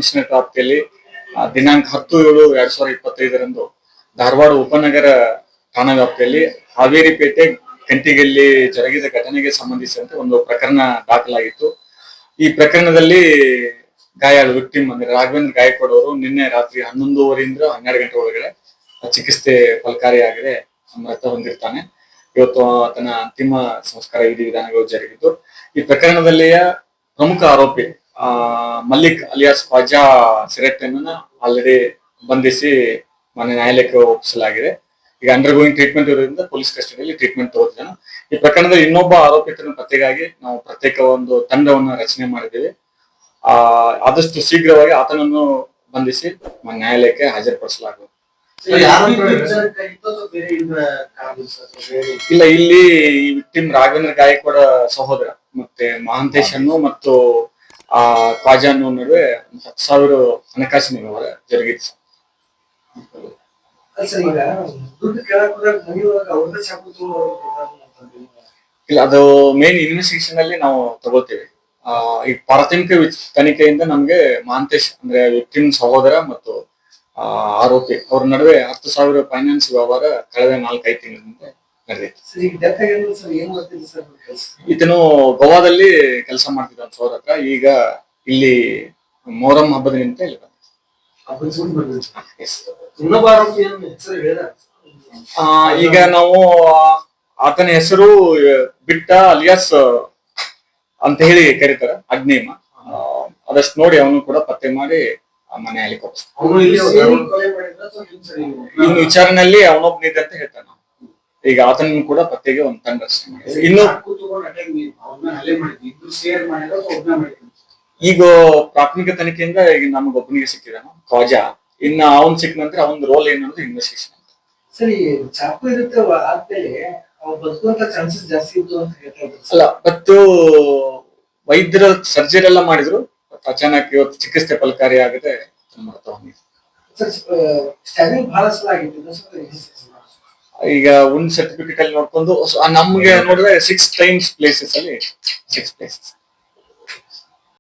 Commissioner ವ್ಯಾಪ್ತಿಯಲ್ಲಿ ದಿನಾಂಕ 10/7/2025 ಧಾರವಾಡ ಉಪನಗರ ಠಾಣಾ ವ್ಯಾಪ್ತಿಯಲ್ಲಿ ಹಾವೇರಿಪೇಟೆ ಕಂಟಿಗಲ್ಲಿ ಜರುಗಿದ ಘಟನೆಗೆ ಸಂಬಂಧಿಸಿದಂತೆ ಒಂದು ಪ್ರಕರಣ ದಾಖಲಾಗಿತ್ತು. ಈ ಪ್ರಕರಣದಲ್ಲಿ ಗಾಯಾಳು ವಿಕ್ಟಿಮ್ ಅಂದ್ರೆ ರಾಘವೇಂದ್ರ ಗಾಯಕ್ವಾಡ್ ಅವರು ನಿನ್ನೆ ರಾತ್ರಿ 11:30 12 ಗಂಟೆ ಒಳಗಡೆ ಚಿಕಿತ್ಸೆ ಫಲಕಾರಿಯಾಗಿದೆ ಮೃತ ಹೊಂದಿರ್ತಾನೆ. ಇವತ್ತು ಆತನ ಅಂತಿಮ ಸಂಸ್ಕಾರ ವಿಧಾನಗಳು ಜರುಗಿದ್ದು, ಈ ಪ್ರಕರಣದಲ್ಲಿಯ ಪ್ರಮುಖ ಆರೋಪಿ ಮಲ್ಲಿಕ್ ಅಲಿಯಾಸ್ ಖ್ವಾಜಾ ಸಿರಟ್ಟನ್ನ ಆಲ್ರೆಡಿ ಬಂಧಿಸಿ ಮಾನ್ಯ ನ್ಯಾಯಾಲಯಕ್ಕೆ ಒಪ್ಪಿಸಲಾಗಿದೆ. ಈಗ ಅಂಡರ್ ಗೋಯಿಂಗ್ ಟ್ರೀಟ್ಮೆಂಟ್ ಇರೋದ್ರಿಂದ ಪೊಲೀಸ್ ಕಸ್ಟಡಿಯಲ್ಲಿ ಟ್ರೀಟ್ಮೆಂಟ್ ತಗೋತಿದ್ದಾನೆ. ಈ ಪ್ರಕರಣದಲ್ಲಿ ಇನ್ನೊಬ್ಬ ಆರೋಪಿತನ ಪತ್ತೆಗಾಗಿ ನಾವು ಪ್ರತ್ಯೇಕ ಒಂದು ತಂಡವನ್ನು ರಚನೆ ಮಾಡಿದ್ದೇವೆ. ಆದಷ್ಟು ಶೀಘ್ರವಾಗಿ ಆತನನ್ನು ಬಂಧಿಸಿ ನ್ಯಾಯಾಲಯಕ್ಕೆ ಹಾಜರುಪಡಿಸಲಾಗುವುದು. ಇಲ್ಲ, ಇಲ್ಲಿ ಈ ವಿಕ್ಟಿಮ್ ರಾಘವೇಂದ್ರ ಗಾಯಕ್ವಾಡ್ ಸಹೋದರ ಮತ್ತೆ ಮಹಾಂತೇಶ್ ಅನ್ನು ಮತ್ತು ಖ್ವಾಜಾನು ನಡುವೆ 10,000 ಹಣಕಾಸಿನ ವ್ಯವಹಾರ ಜರುಗಿತ್ತು. ಇಲ್ಲ, ಅದು ಮೇನ್ ಇನ್ವೆಸ್ಟಿಗೇಷನ್ ಅಲ್ಲಿ ನಾವು ತಗೋತೇವೆ. ಈ ಪ್ರಾಥಮಿಕ ತನಿಖೆಯಿಂದ ನಮ್ಗೆ ಮಹಾಂತೇಶ್ ಅಂದ್ರೆ ವಿಕ್ಟಿಮ್ ಸಹೋದರ ಮತ್ತು ಆರೋಪಿ ಅವ್ರ ನಡುವೆ 10,000 ಫೈನಾನ್ಸ್ ವ್ಯವಹಾರ ಕಳೆದ 4-5 ತಿಂಗಳಿಂದ ನಡೆದಿತ್ತು. ಈತನು ಗೋವಾದಲ್ಲಿ ಕೆಲಸ ಮಾಡ್ತಿದ್ದ ಸೋರ ಹತ್ರ. ಈಗ ಇಲ್ಲಿ ಮೊಹರಂ ಹಬ್ಬದ ನಿಮಿತ್ತ ಇಲ್ಲಿ ಈಗ ನಾವು ಆತನ ಹೆಸರು ಬಿಟ್ಟ ಅಲಿಯಾಸ್ ಅಂತ ಹೇಳಿ ಕರೀತಾರ, ಅಗ್ನೇಮ. ಅದಷ್ಟು ನೋಡಿ ಅವನು ಕೂಡ ಪತ್ತೆ ಮಾಡಿ ಮನೆಯಲ್ಲಿ ಇನ್ನು ವಿಚಾರಣೆಯಲ್ಲಿ ಅವನೊಬ್ಬನಿದೆ ಅಂತ ಹೇಳ್ತಾನ. ಈಗ ಆತನ ಕೂಡ ಪತ್ತೆಗೆ ಒಂದು ತಂಡ ರಚನೆ ಮಾಡಿದೆ. ಇನ್ನು ಈಗ ಪ್ರಾಥಮಿಕ ತನಿಖೆಯಿಂದ ಈಗ ನಮಗೊಬ್ಬನಿಗೆ ಸಿಕ್ಕಿದಾನ ಖ್ವಾಜಾ. ಇನ್ನ ಅವನ್ ಸಿಕ್ಕ ನಂತರ ಅವನ ರೋಲ್ ಏನನ್ನೋದು ಇನ್ವೆಸ್ಟಿಗೇಷನ್. ಸರಿ, ಚಾಕು ಇರುತ್ತೆ ಆದ್ಮೇಲೆ ಚಾನ್ಸಸ್ ಜಾಸ್ತಿ ಇತ್ತು ಅಂತ ಹೇಳ್ತಾರೆ. ಅಲ್ಲ, ಮತ್ತು ವೈದ್ಯರ ಸರ್ಜರಿ ಎಲ್ಲ ಮಾಡಿದ್ರು, ಅಚಾನಕ್ ಇವತ್ತು ಚಿಕಿತ್ಸೆ ಫಲಕಾರಿ ಆಗದೆ ಈಗ ಒಂದ್ ಸರ್ಟಿಫಿಕೇಟ್ ಅಲ್ಲಿ ನೋಡ್ಕೊಂಡು ನಮ್ಗೆ ನೋಡಿದ್ರೆ 6 ಟೈಮ್ಸ್ ಪ್ಲೇಸಸ್ ಅಲ್ಲಿ 6 ಪ್ಲೇಸಸ್